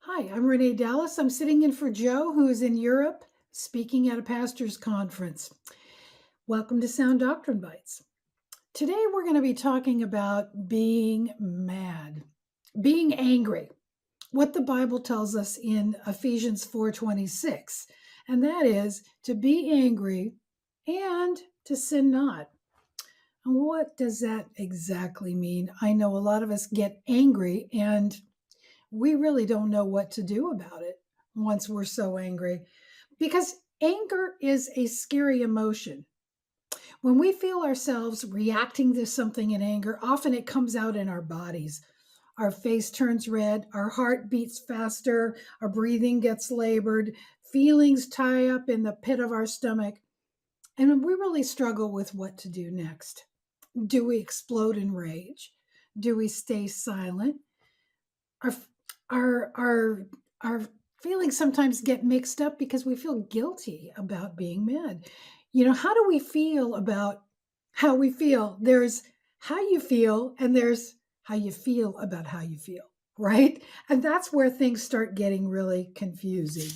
Hi, I'm Renee Dallas. I'm sitting in for Joe, who is in Europe speaking at a pastor's conference. Welcome to Sound Doctrine Bites. Today we're going to be talking about being mad, being angry, what the Bible tells us in Ephesians 4:26, and that is to be angry and to sin not. And what does that exactly mean? I know a lot of us get angry and we really don't know what to do about it once we're so angry because anger is a scary emotion. When we feel ourselves reacting to something in anger, often it comes out in our bodies. Our face turns red, our heart beats faster, our breathing gets labored, feelings tie up in the pit of our stomach, and we really struggle with what to do next. Do we explode in rage? Do we stay silent? our our feelings sometimes get mixed up because we feel guilty about being mad. How do we feel about how we feel? There's how you feel and there's how you feel about how you feel, right? And that's where things start getting really confusing.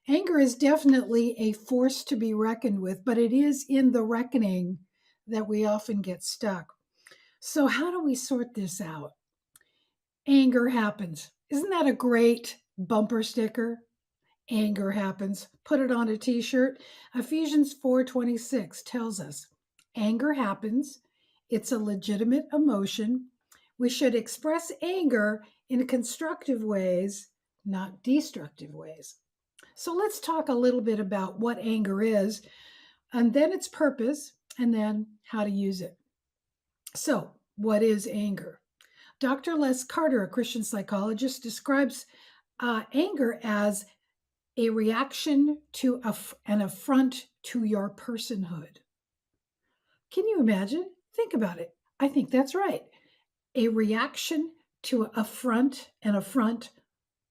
Anger is definitely a force to be reckoned with, but it is in the reckoning that we often get stuck. So how do we sort this out? Anger happens. Isn't that a great bumper sticker? Anger happens. Put it on a t-shirt. Ephesians 4:26 tells us, anger happens. It's a legitimate emotion. We should express anger in constructive ways, not destructive ways. So let's talk a little bit about what anger is, and then its purpose, and then how to use it. So, what is anger? Dr. Les Carter, a Christian psychologist, describes anger as a reaction to an affront to your personhood. Can you imagine? Think about it. I think that's right. A reaction to an affront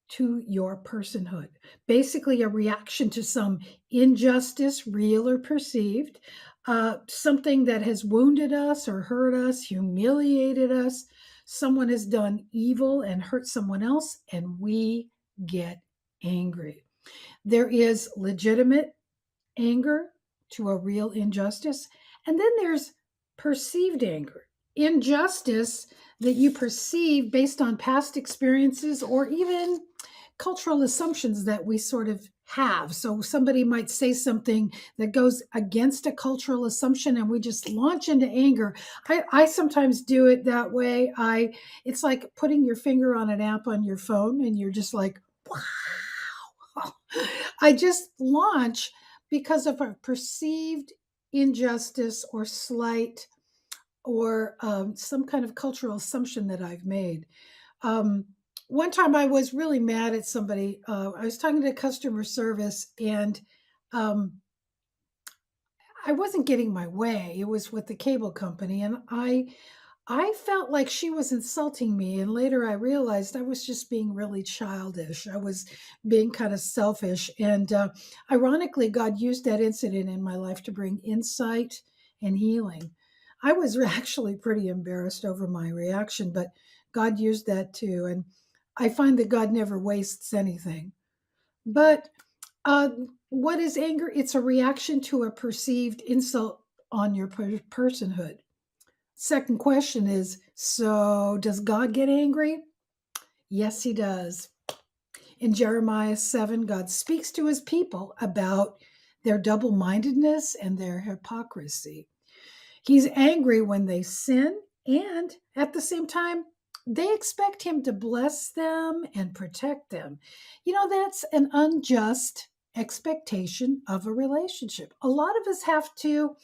to your personhood. Basically, a reaction to some injustice, real or perceived, something that has wounded us or hurt us, humiliated us. Someone has done evil and hurt someone else, and we get angry. There is legitimate anger to a real injustice, and then there's perceived anger, injustice that you perceive based on past experiences or even cultural assumptions that we sort of have. So somebody might say something that goes against a cultural assumption and we just launch into anger. I sometimes do it that way. It's like putting your finger on an app on your phone and you're just like, wow. I just launch because of a perceived injustice or slight or some kind of cultural assumption that I've made. Um, One time I was really mad at somebody. I was talking to customer service and um, I wasn't getting my way. It was with the cable company, and I felt like she was insulting me. And later I realized I was just being really childish. I was being kind of selfish. And ironically, God used that incident in my life to bring insight and healing. I was actually pretty embarrassed over my reaction, but God used that too. And I find that God never wastes anything. But uh, what is anger? It's a reaction to a perceived insult on your personhood. Second question is, so does God get angry? Yes, he does. In Jeremiah 7, God speaks to his people about their double mindedness and their hypocrisy. He's angry when they sin, and at the same time, they expect him to bless them and protect them. That's an unjust expectation of a relationship. A lot of us have to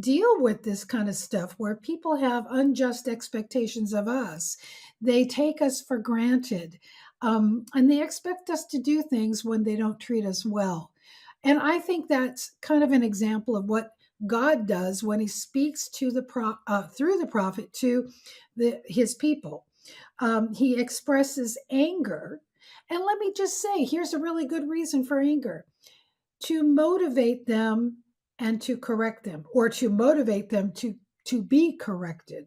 deal with this kind of stuff where people have unjust expectations of us. They take us for granted, and they expect us to do things when they don't treat us well. And I think that's kind of an example of what God does when He speaks to through the prophet to His people. He expresses anger, and let me just say, here's a really good reason for anger: to motivate them and to correct them, or to motivate them to be corrected.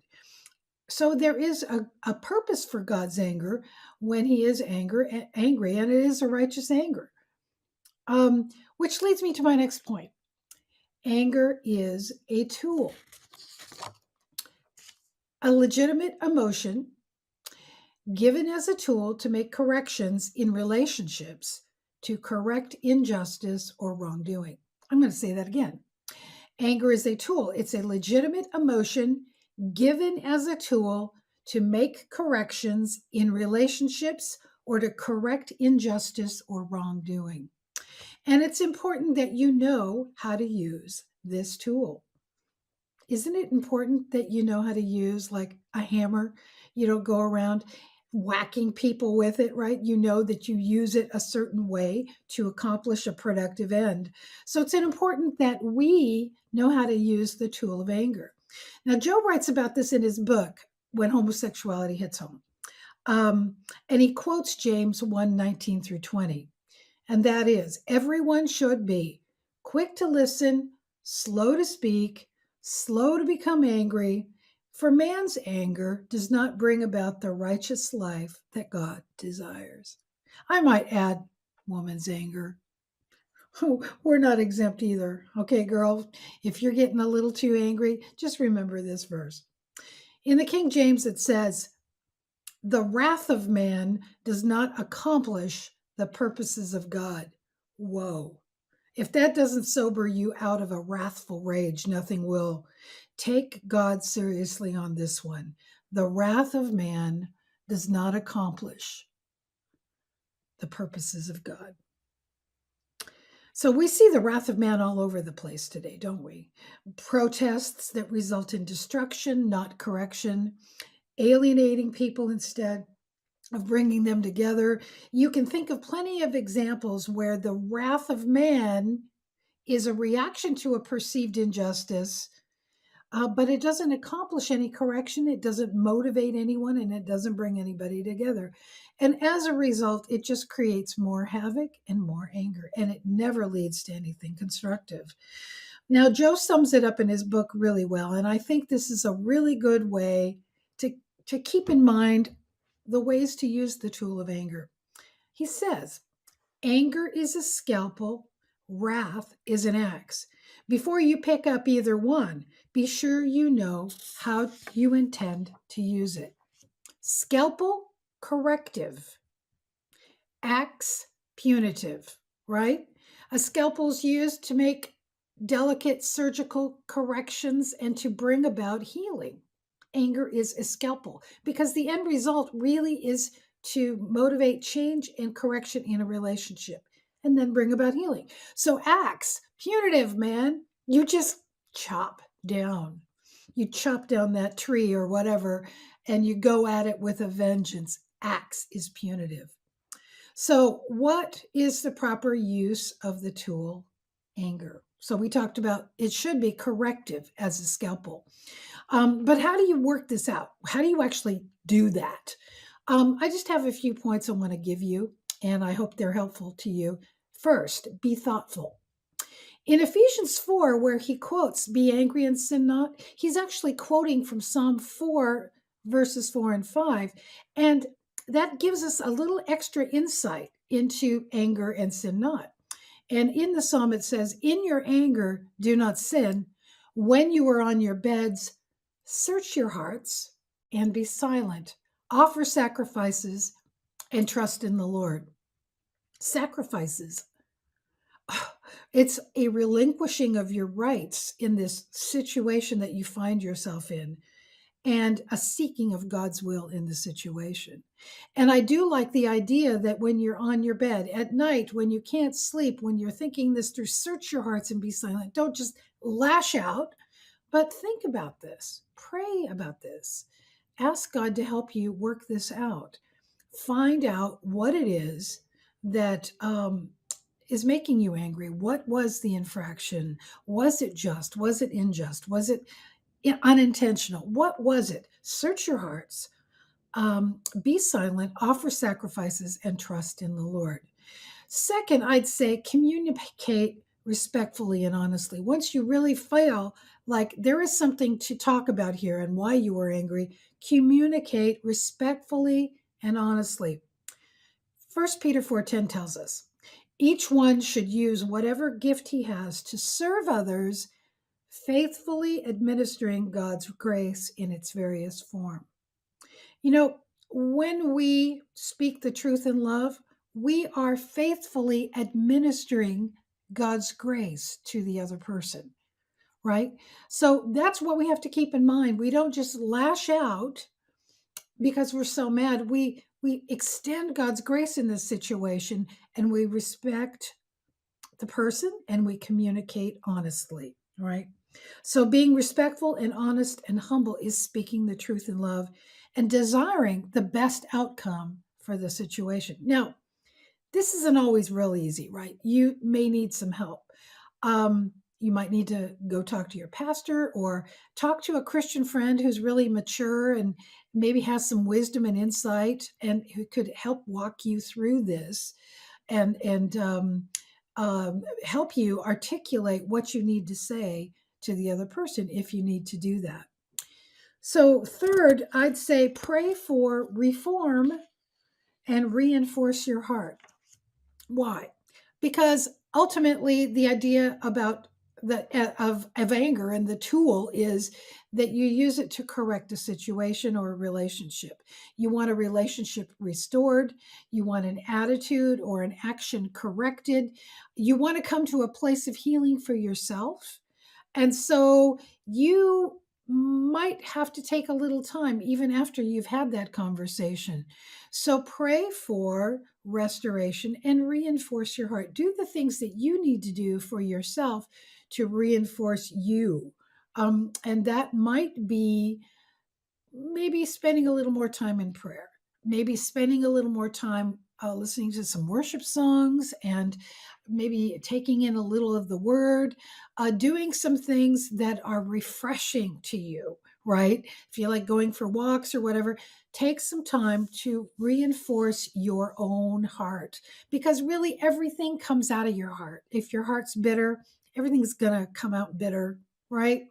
So there is a purpose for God's anger when he is angry, and it is a righteous anger. Which leads me to my next point. Anger is a tool, a legitimate emotion given as a tool to make corrections in relationships to correct injustice or wrongdoing. I'm going to say that again. Anger is a tool, it's a legitimate emotion given as a tool to make corrections in relationships or to correct injustice or wrongdoing. And it's important that you know how to use this tool. Isn't it important that you know how to use like a hammer? You don't go around whacking people with it, right? You know that you use it a certain way to accomplish a productive end. So it's important that we know how to use the tool of anger. Now, Joe writes about this in his book, When Homosexuality Hits Home. And he quotes James 1:19 through 20. And that is, everyone should be quick to listen, slow to speak, slow to become angry, for man's anger does not bring about the righteous life that God desires. I might add woman's anger. We're not exempt either. Okay, girl, if you're getting a little too angry, just remember this verse. In the King James, it says, the wrath of man does not accomplish the purposes of God. Whoa. If that doesn't sober you out of a wrathful rage, nothing will. Take God seriously on this one. The wrath of man does not accomplish the purposes of God. So we see the wrath of man all over the place today, don't we? Protests that result in destruction, not correction, alienating people instead of bringing them together. You can think of plenty of examples where the wrath of man is a reaction to a perceived injustice, but it doesn't accomplish any correction. It doesn't motivate anyone, and it doesn't bring anybody together. And as a result, it just creates more havoc and more anger, and it never leads to anything constructive. Now, Joe sums it up in his book really well, and I think this is a really good way to keep in mind the ways to use the tool of anger. He says, anger is a scalpel, wrath is an axe. Before you pick up either one, be sure you know how you intend to use it. Scalpel, corrective. Axe, punitive, right? A scalpel is used to make delicate surgical corrections and to bring about healing. Anger is a scalpel because the end result really is to motivate change and correction in a relationship and then bring about healing. So, axe, punitive, man, you just chop down. You chop down that tree or whatever, and you go at it with a vengeance. Axe is punitive. So, what is the proper use of the tool anger? So, we talked about it should be corrective as a scalpel. But how do you work this out? How do you actually do that? I just have a few points I want to give you, and I hope they're helpful to you. First, be thoughtful. In Ephesians 4, where he quotes, be angry and sin not, he's actually quoting from Psalm 4, verses 4 and 5. And that gives us a little extra insight into anger and sin not. And in the psalm, it says, in your anger, do not sin. When you are on your beds, search your hearts and be silent. Offer sacrifices and trust in the Lord. Sacrifices. It's a relinquishing of your rights in this situation that you find yourself in and a seeking of God's will in the situation. And I do like the idea that when you're on your bed at night, when you can't sleep, when you're thinking this through, search your hearts and be silent. Don't just lash out, but think about this, pray about this, ask God to help you work this out. Find out what it is that is making you angry. What was the infraction? Was it just? Was it unjust? Was it unintentional? What was it? Search your hearts, be silent, offer sacrifices, and trust in the Lord. Second, I'd say communicate respectfully and honestly. Once you really feel like there is something to talk about here and why you were angry, communicate respectfully and honestly. 1 Peter 4:10 tells us, each one should use whatever gift he has to serve others, faithfully administering God's grace in its various form. You know, when we speak the truth in love, we are faithfully administering God's grace to the other person, right? So that's what we have to keep in mind. We don't just lash out because we're so mad. We extend God's grace in this situation, and we respect the person and we communicate honestly, right? So being respectful and honest and humble is speaking the truth in love and desiring the best outcome for the situation. Now, this isn't always real easy, right? You may need some help. You might need to go talk to your pastor or talk to a Christian friend who's really mature and maybe has some wisdom and insight and who could help walk you through this and help you articulate what you need to say to the other person if you need to do that. So, third, I'd say pray for reform and reinforce your heart. Why? Because ultimately, the idea about of anger and the tool is that you use it to correct a situation or a relationship. You want a relationship restored. You want an attitude or an action corrected. You want to come to a place of healing for yourself. And so you might have to take a little time even after you've had that conversation. So pray for restoration and reinforce your heart. Do the things that you need to do for yourself to reinforce you. And that might be maybe spending a little more time in prayer, maybe spending a little more time listening to some worship songs and maybe taking in a little of the word, doing some things that are refreshing to you, right? If you like going for walks or whatever, take some time to reinforce your own heart because really everything comes out of your heart. If your heart's bitter, everything's going to come out bitter, right?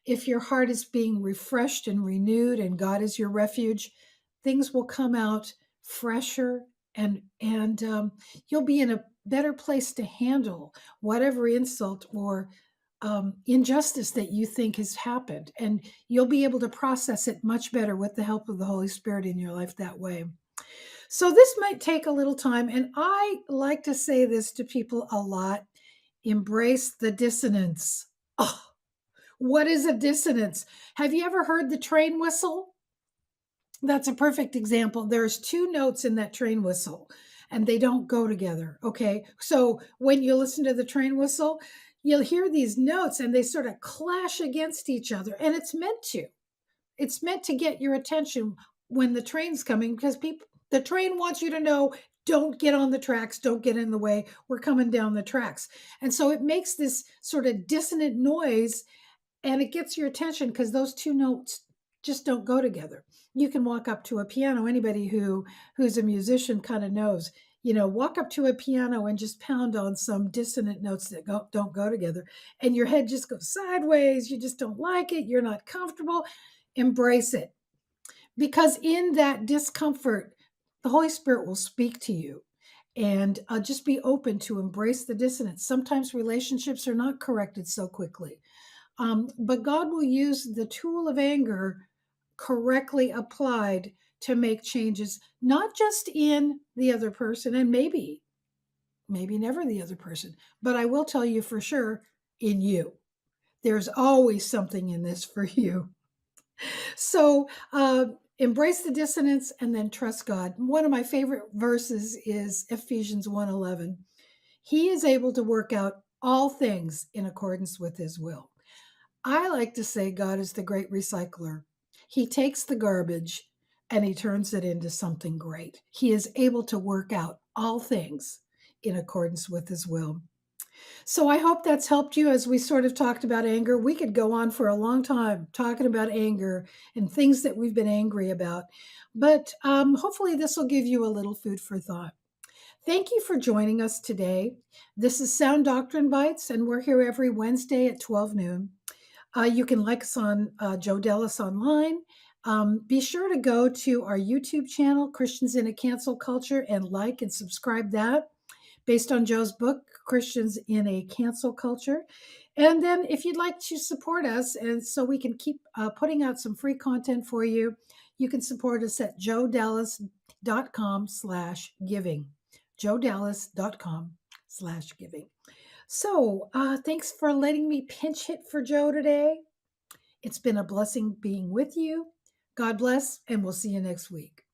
If your heart is being refreshed and renewed and God is your refuge, things will come out fresher and you'll be in a better place to handle whatever insult or injustice that you think has happened. And you'll be able to process it much better with the help of the Holy Spirit in your life that way. So this might take a little time. And I like to say this to people a lot: embrace the dissonance. Oh, what is a dissonance? Have you ever heard the train whistle? That's a perfect example. There's two notes in that train whistle and they don't go together. Okay. So when you listen to the train whistle, you'll hear these notes and they sort of clash against each other. And it's meant to. It's meant to get your attention when the train's coming because the train wants you to know, don't get on the tracks, don't get in the way. We're coming down the tracks. And so it makes this sort of dissonant noise and it gets your attention because those two notes just don't go together. You can walk up to a piano. Anybody who's a musician kind of knows, walk up to a piano and just pound on some dissonant notes that don't go together, and your head just goes sideways. You just don't like it. You're not comfortable. Embrace it, because in that discomfort, the Holy Spirit will speak to you. And just be open to embrace the dissonance. Sometimes relationships are not corrected so quickly. But God will use the tool of anger correctly applied to make changes, not just in the other person, and maybe never the other person, but I will tell you for sure, in you. There's always something in this for you. So embrace the dissonance and then trust God. One of my favorite verses is Ephesians 1:11. He is able to work out all things in accordance with his will. I like to say God is the great recycler. He takes the garbage and he turns it into something great. He is able to work out all things in accordance with his will. So I hope that's helped you as we sort of talked about anger. We could go on for a long time talking about anger and things that we've been angry about. But hopefully this will give you a little food for thought. Thank you for joining us today. This is Sound Doctrine Bites, and we're here every Wednesday at 12 noon. You can like us on Joe Dallas Online. Be sure to go to our YouTube channel, Christians in a Cancel Culture, and like and subscribe that based on Joe's book, Christians in a Cancel Culture. And then if you'd like to support us and so we can keep putting out some free content for you, you can support us at joedallas.com/giving. joedallas.com/giving. So thanks for letting me pinch hit for Joe today. It's been a blessing being with you. God bless, and we'll see you next week.